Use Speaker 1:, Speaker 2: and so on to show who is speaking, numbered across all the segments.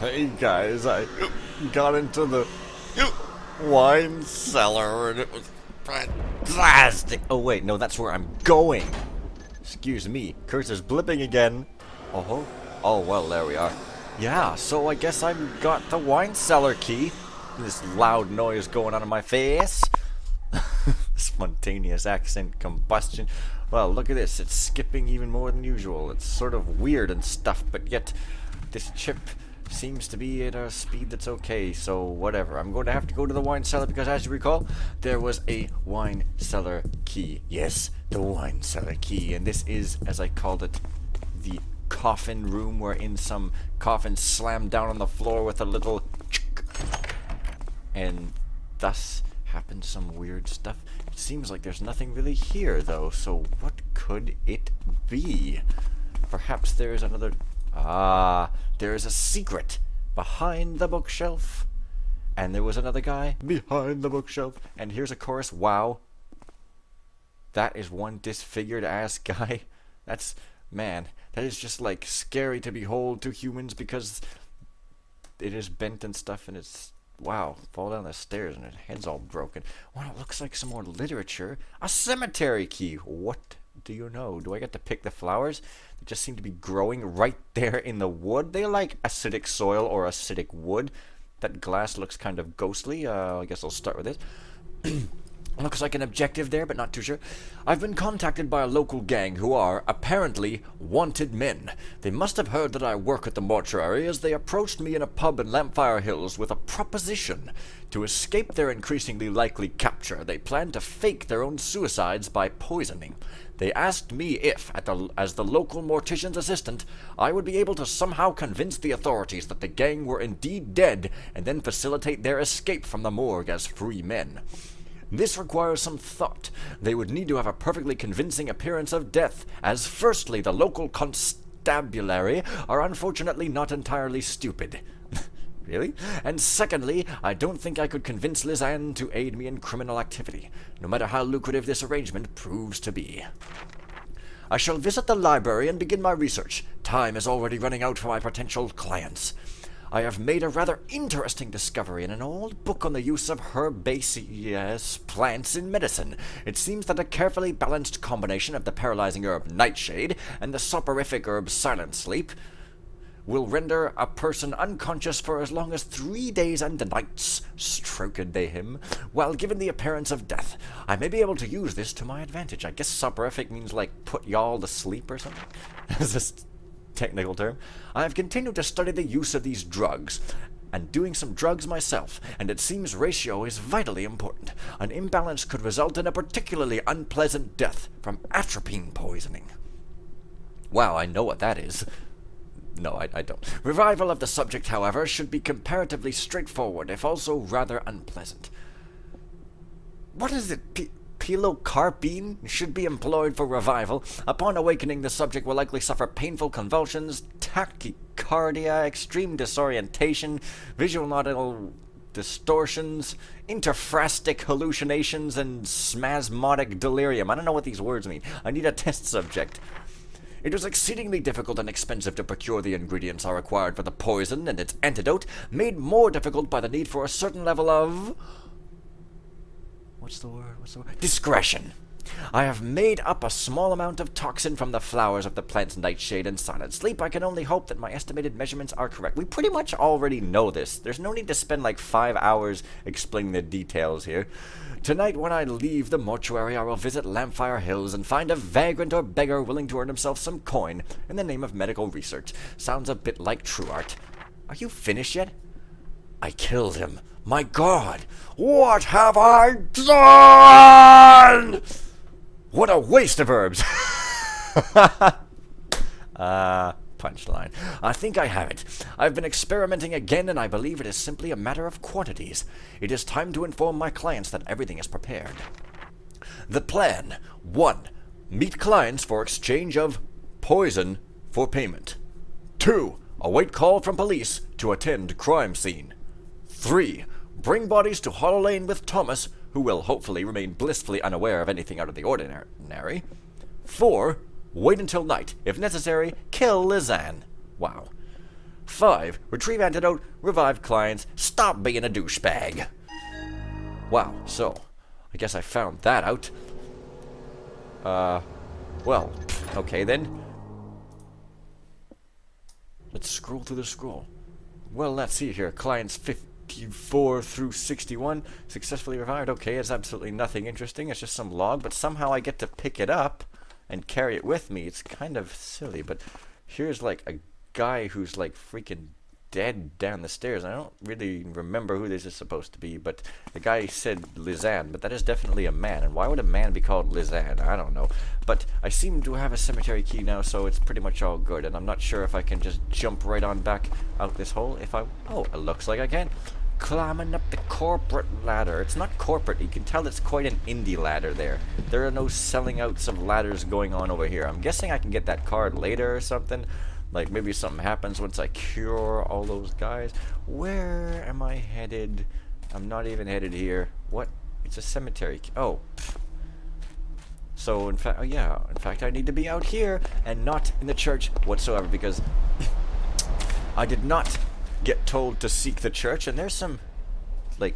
Speaker 1: Hey guys, I got into the wine cellar and it was fantastic. Oh wait, no, that's where I'm going. Excuse me, cursor's blipping again. Oh, oh well, there we are. Yeah, so I guess I've got the wine cellar key. This loud noise going on in my face. Spontaneous accent combustion. Well, look at this. It's skipping even more than usual. It's sort of weird and stuff, but yet this chip seems to be at a speed that's okay, so whatever. I'm going to have to go to the wine cellar because, as you recall, there was a wine cellar key. Yes, the wine cellar key. And this is, as I called it, the coffin room, wherein some coffin slammed down on the floor with a little and thus happened some weird stuff. It seems like there's nothing really here, though, so what could it be? Perhaps there's another... Ah, there's a secret behind the bookshelf. And there was another guy behind the bookshelf. And here's a chorus. Wow. That is one disfigured ass guy. That's... Man, that is just like scary to behold to humans because it is bent and stuff and it's... Wow, fall down the stairs and its head's all broken. Wow, it looks like some more literature. A cemetery key. What do you know? Do I get to pick the flowers? They just seem to be growing right there in the wood. They like acidic soil or acidic wood. That glass looks kind of ghostly. I guess I'll start with this. Looks like an objective there, but not too sure. I've been contacted by a local gang who are, apparently, wanted men. They must have heard that I work at the mortuary as they approached me in a pub in Lampfire Hills with a proposition. To escape their increasingly likely capture, they plan to fake their own suicides by poisoning. They asked me if, as the local mortician's assistant, I would be able to somehow convince the authorities that the gang were indeed dead and then facilitate their escape from the morgue as free men. This requires some thought. They would need to have a perfectly convincing appearance of death, as firstly, the local constabulary are unfortunately not entirely stupid. Really? And secondly, I don't think I could convince Lisanne to aid me in criminal activity, no matter how lucrative this arrangement proves to be. I shall visit the library and begin my research. Time is already running out for my potential clients. I have made a rather interesting discovery in an old book on the use of herbaceous plants in medicine. It seems that a carefully balanced combination of the paralyzing herb nightshade and the soporific herb silent sleep will render a person unconscious for as long as 3 days and nights, stroked they him, while given the appearance of death. I may be able to use this to my advantage. I guess soporific means like put y'all to sleep or something. Is this technical term? I have continued to study the use of these drugs, and doing some drugs myself, and it seems ratio is vitally important. An imbalance could result in a particularly unpleasant death from atropine poisoning. Wow, I know what that is. No, I don't. Revival of the subject, however, should be comparatively straightforward, if also rather unpleasant. What is it? Pilocarpine should be employed for revival. Upon awakening, the subject will likely suffer painful convulsions, tachycardia, extreme disorientation, visual nodal distortions, interphrastic hallucinations, and spasmodic delirium. I don't know what these words mean. I need a test subject. It was exceedingly difficult and expensive to procure the ingredients are required for the poison and its antidote, made more difficult by the need for a certain level of... What's the word? Discretion. I have made up a small amount of toxin from the flowers of the plants nightshade and silent sleep. I can only hope that my estimated measurements are correct. We pretty much already know this. There's no need to spend like 5 hours explaining the details here. Tonight, when I leave the mortuary, I will visit Lampfire Hills and find a vagrant or beggar willing to earn himself some coin in the name of medical research. Sounds a bit like true art. Are you finished yet? I killed him. My God! What have I done? What a waste of herbs! Punchline. I think I have it. I've been experimenting again, and I believe it is simply a matter of quantities. It is time to inform my clients that everything is prepared. The plan. 1. Meet clients for exchange of poison for payment. 2. Await call from police to attend crime scene. 3. Bring bodies to Hollow Lane with Thomas, who will hopefully remain blissfully unaware of anything out of the ordinary. 4. Wait until night. If necessary, kill Lisanne. Wow. 5. Retrieve antidote, revive clients, stop being a douchebag. Wow, so, I guess I found that out. Well, okay then. Let's scroll through the scroll. Well, let's see here. Clients 54 through 61 successfully revived. Okay, it's absolutely nothing interesting. It's just some log, but somehow I get to pick it up and carry it with me. It's kind of silly, but here's like a guy who's like freaking dead down the stairs. I don't really remember who this is supposed to be, but the guy said Lizanne, but that is definitely a man. And why would a man be called Lizanne? I don't know. But I seem to have a cemetery key now, so it's pretty much all good. And I'm not sure if I can just jump right on back out this hole. If I... Oh, it looks like I can. Climbing up the corporate ladder. It's not corporate. You can tell it's quite an indie ladder there. There are no selling outs of ladders going on over here. I'm guessing I can get that card later or something. Like, maybe something happens once I cure all those guys. Where am I headed? I'm not even headed here. What? It's a cemetery. Oh. Pff. So, in fact, oh yeah. In fact, I need to be out here and not in the church whatsoever because I did not get told to seek the church. And there's some, like,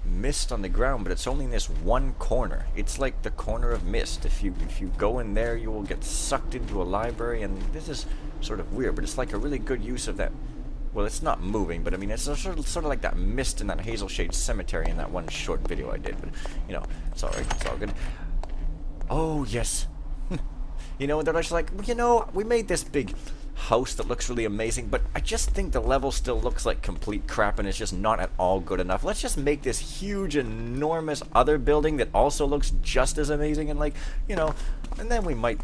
Speaker 1: mist on the ground, but it's only in this one corner. It's like the corner of mist. If you go in there, you will get sucked into a library, and this is sort of weird, but it's like a really good use of that. Well, it's not moving, but I mean, it's sort of like that mist in that Hazel Shade Cemetery in that one short video I did. But you know, it's all right. It's all good. Oh yes. You know, they're just like, you know, we made this big house that looks really amazing, but I just think the level still looks like complete crap and it's just not at all good enough. Let's just make this huge, enormous other building that also looks just as amazing, and like, you know, and then we might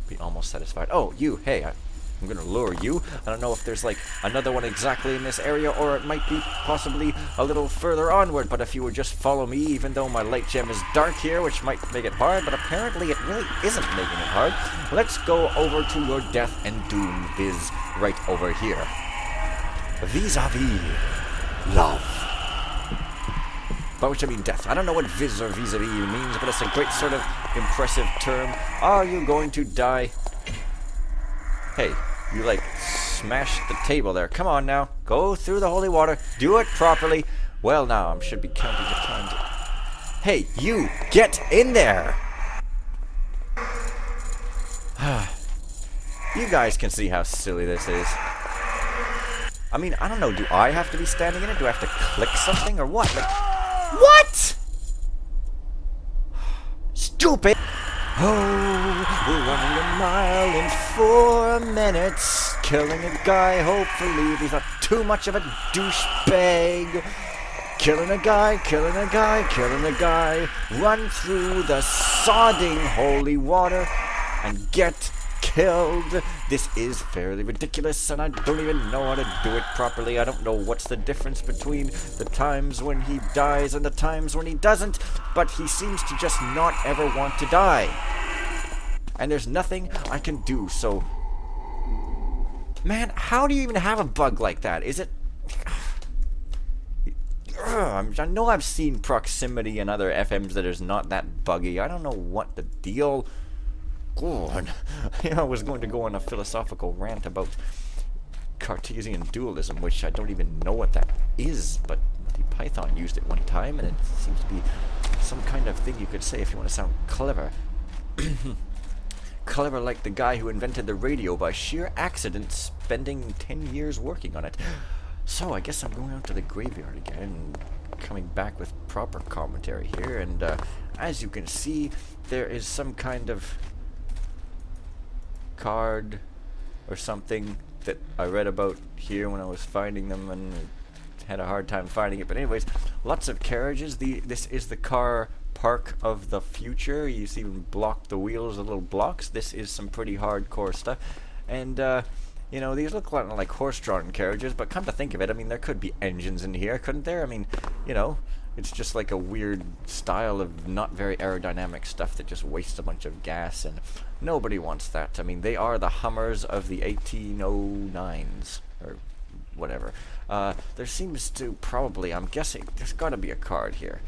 Speaker 1: be almost satisfied. Oh, you, hey, I'm gonna lure you. I don't know if there's like another one exactly in this area, or it might be possibly a little further onward, but if you would just follow me, even though my light gem is dark here, which might make it hard, but apparently it really isn't making it hard. Let's go over to your death and doom viz right over here. Vis-a-vis love. By which I mean death. I don't know what viz or vis-a-vis means, but it's a great sort of impressive term. Are you going to die? Hey, you like smashed the table there. Come on now. Go through the holy water. Do it properly. Well, now I should be counting the times. Hey, you, get in there. You guys can see how silly this is. I mean, I don't know. Do I have to be standing in it? Do I have to click something or what? Like, what? Stupid. Oh, we're running a mile in 4 minutes, killing a guy, hopefully he's not too much of a douchebag. Killing a guy, killing a guy, killing a guy. Run through the sodding holy water and get killed. This is fairly ridiculous, and I don't even know how to do it properly. I don't know what's the difference between the times when he dies and the times when he doesn't, but he seems to just not ever want to die. And there's nothing I can do, so... Man, how do you even have a bug like that? Is it... I know I've seen proximity and other FMs that is not that buggy. I don't know what the deal... God, I was going to go on a philosophical rant about Cartesian dualism, which I don't even know what that is, but Monty Python used it one time, and it seems to be some kind of thing you could say if you want to sound clever. Clever like the guy who invented the radio by sheer accident, spending 10 years working on it. So I guess I'm going out to the graveyard again, and coming back with proper commentary here, and as you can see, there is some kind of card or something that I read about here when I was finding them, and had a hard time finding it. But anyways, lots of carriages. This is the car park of the future. You see even block the wheels with little blocks. This is some pretty hardcore stuff, and you know, these look like horse-drawn carriages, but come to think of it, I mean, there could be engines in here, couldn't there? I mean, you know, it's just like a weird style of not very aerodynamic stuff that just wastes a bunch of gas, and nobody wants that. I mean, they are the Hummers of the 1809s, or whatever. There seems to probably, I'm guessing, there's got to be a card here.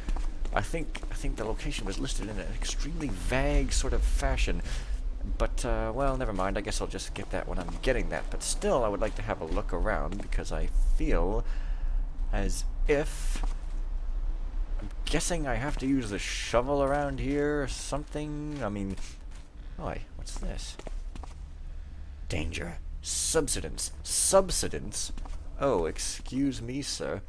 Speaker 1: I think the location was listed in an extremely vague sort of fashion. But, well, never mind. I guess I'll just get that when I'm getting that. But still, I would like to have a look around because I feel as if... I'm guessing I have to use the shovel around here or something. I mean... Oi, what's this? Danger. Subsidence. Subsidence? Oh, excuse me, sir.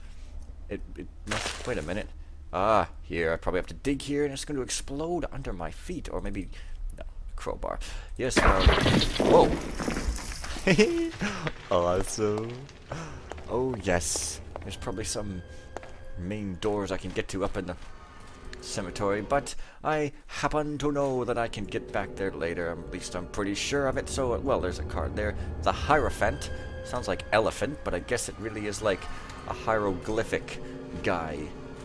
Speaker 1: It must... Wait a minute. Ah, here. I probably have to dig here and it's going to explode under my feet. Or maybe... No, crowbar. Yes, whoa. Awesome. Oh, yes. There's probably some main doors I can get to up in the cemetery, but I happen to know that I can get back there later. At least I'm pretty sure of it. So, well, there's a card there. The Hierophant. Sounds like elephant, but I guess it really is like a hieroglyphic guy.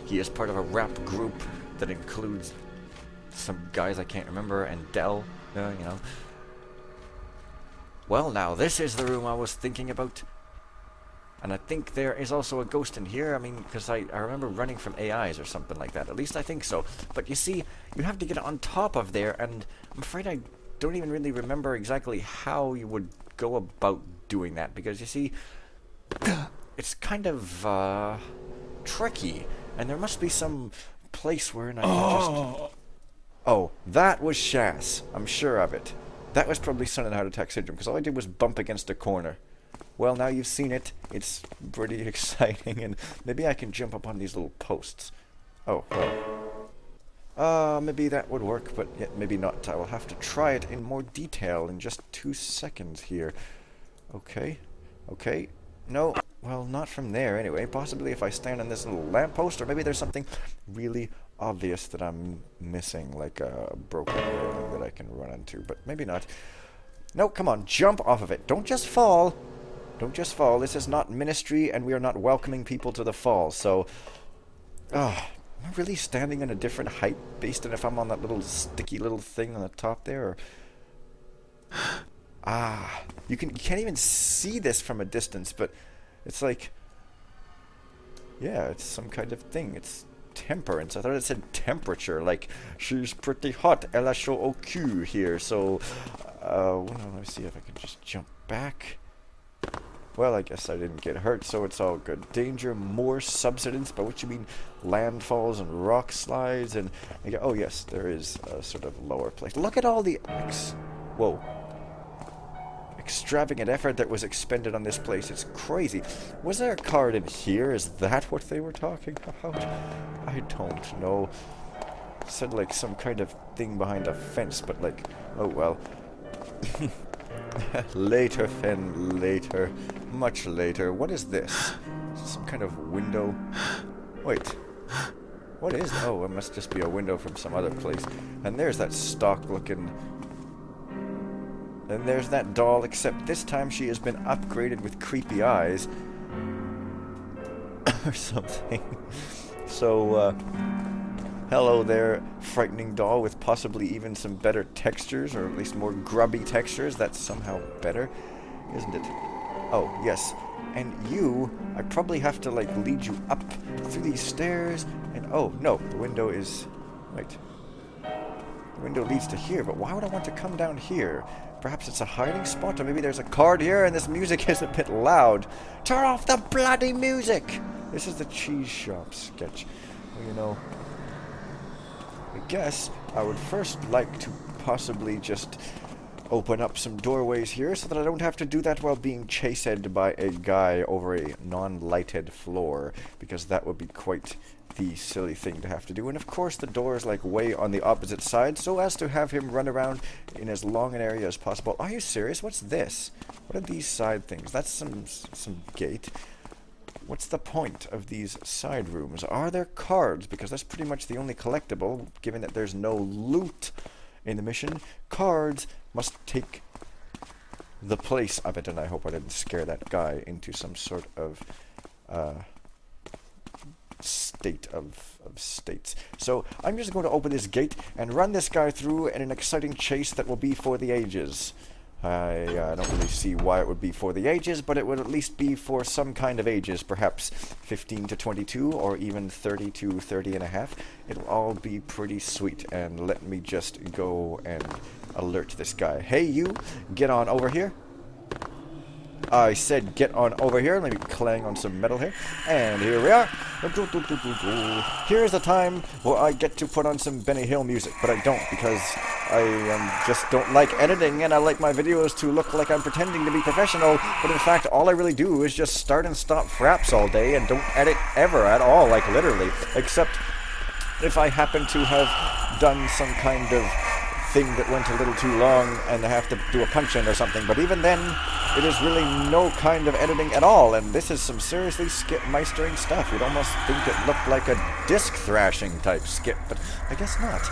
Speaker 1: He is part of a rap group that includes some guys I can't remember, and Dell, you know. Well, now, this is the room I was thinking about. And I think there is also a ghost in here. I mean, because I remember running from AIs or something like that. At least I think so. But you see, you have to get on top of there, and I'm afraid I don't even really remember exactly how you would go about doing that. Because, you see, it's kind of, tricky. And there must be some place where I can just... Oh, that was Shas. I'm sure of it. That was probably sudden heart attack syndrome, because all I did was bump against a corner. Well, now you've seen it. It's pretty exciting, and maybe I can jump up on these little posts. Oh, well. Maybe that would work, but yet maybe not. I will have to try it in more detail in just 2 seconds here. Okay. Okay. No. Well, not from there anyway. Possibly if I stand on this little lamppost, or maybe there's something really obvious that I'm missing, like a broken railing that I can run into, but maybe not. No, come on, jump off of it. Don't just fall. Don't just fall. This is not ministry, and we are not welcoming people to the fall, so... am I really standing in a different height based on if I'm on that little sticky little thing on the top there? Or... you can't even see this from a distance, but it's like... Yeah, it's some kind of thing. It's temperance. I thought it said temperature, like, she's pretty hot, elle a chaud au cul here, so... well, let me see if I can just jump back. Well, I guess I didn't get hurt, so it's all good. Danger, more subsidence, by which you mean landfalls and rock slides, and... oh, yes, there is a sort of lower place. Look at all the... Whoa. Extravagant effort that was expended on this place. It's crazy. Was there a card in here? Is that what they were talking about? I don't know. It said, like, some kind of thing behind a fence, but, like... Oh, well. Later, Fen, later. Much later. What is this? Some kind of window? Wait. What is... Oh, it must just be a window from some other place. And there's that stock-looking... And there's that doll, except this time she has been upgraded with creepy eyes. Or something. So, hello there, frightening doll with possibly even some better textures, or at least more grubby textures. That's somehow better, isn't it? Oh, yes. And you, I probably have to, like, lead you up through these stairs, and... Oh, no, the window is... Wait. The window leads to here, but why would I want to come down here? Perhaps it's a hiding spot, or maybe there's a card here, and this music is a bit loud. Turn off the bloody music! This is the cheese shop sketch. Well, you know... I guess I would first like to possibly just open up some doorways here so that I don't have to do that while being chased by a guy over a non-lighted floor, because that would be quite the silly thing to have to do. And of course the door is like way on the opposite side, so as to have him run around in as long an area as possible. Are you serious? What's this? What are these side things? That's some gate. What's the point of these side rooms? Are there cards? Because that's pretty much the only collectible, given that there's no loot in the mission. Cards must take the place of it, and I hope I didn't scare that guy into some sort of state of states. So I'm just going to open this gate and run this guy through in an exciting chase that will be for the ages. I don't really see why it would be for the ages, but it would at least be for some kind of ages, perhaps 15 to 22, or even 30 to 30 and a half. It'll all be pretty sweet, and let me just go and alert this guy. Hey, you, get on over here. I said get on over here. Let me clang on some metal here. And here we are. Here's the time where I get to put on some Benny Hill music, but I don't because I just don't like editing, and I like my videos to look like I'm pretending to be professional, but in fact all I really do is just start and stop fraps all day and don't edit ever at all, like literally, except if I happen to have done some kind of thing that went a little too long and I have to do a punch-in or something, but even then it is really no kind of editing at all, and this is some seriously skip-meistering stuff. You'd almost think it looked like a disc thrashing type skip, but I guess not.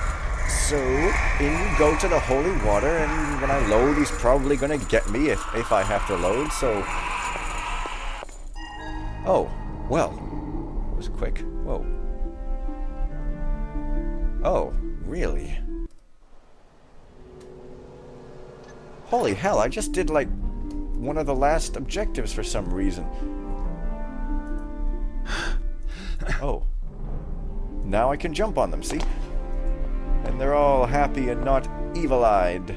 Speaker 1: So, in you go to the holy water, and when I load, he's probably going to get me if I have to load, so... Oh, well, it was quick. Whoa. Oh, really? Holy hell, I just did, like, one of the last objectives for some reason. Oh. Now I can jump on them, see? And they're all happy and not evil-eyed.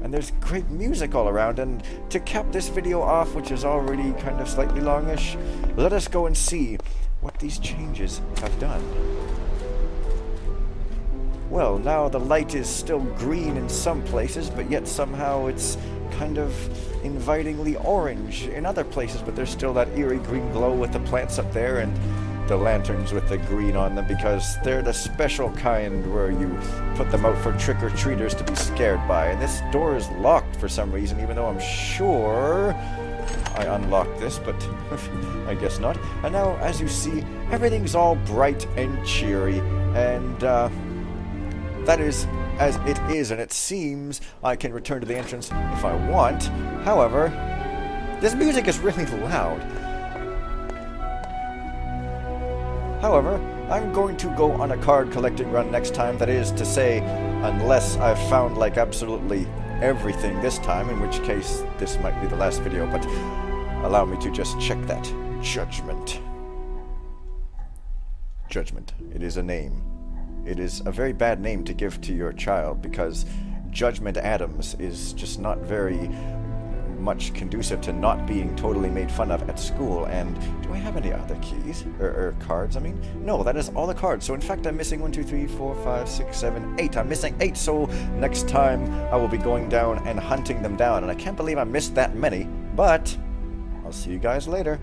Speaker 1: And there's great music all around, and to cap this video off, which is already kind of slightly longish, let us go and see what these changes have done. Well, now the light is still green in some places, but yet somehow it's kind of invitingly orange in other places, but there's still that eerie green glow with the plants up there and the lanterns with the green on them, because they're the special kind where you put them out for trick-or-treaters to be scared by. And this door is locked for some reason, even though I'm sure I unlocked this, but I guess not. And now, as you see, everything's all bright and cheery, and that is as it is, and it seems I can return to the entrance if I want. However, this music is really loud. However, I'm going to go on a card collecting run next time, that is to say, unless I've found like absolutely everything this time, in which case this might be the last video, but allow me to just check that. Judgment. Judgment. It is a name. It is a very bad name to give to your child, because Judgment Adams is just not very much conducive to not being totally made fun of at school. And do I have any other keys? Or cards, I mean? No, that is all the cards. So in fact, I'm missing 1, 2, 3, 4, 5, 6, 7, 8. I'm missing 8, so next time I will be going down and hunting them down. And I can't believe I missed that many, but I'll see you guys later.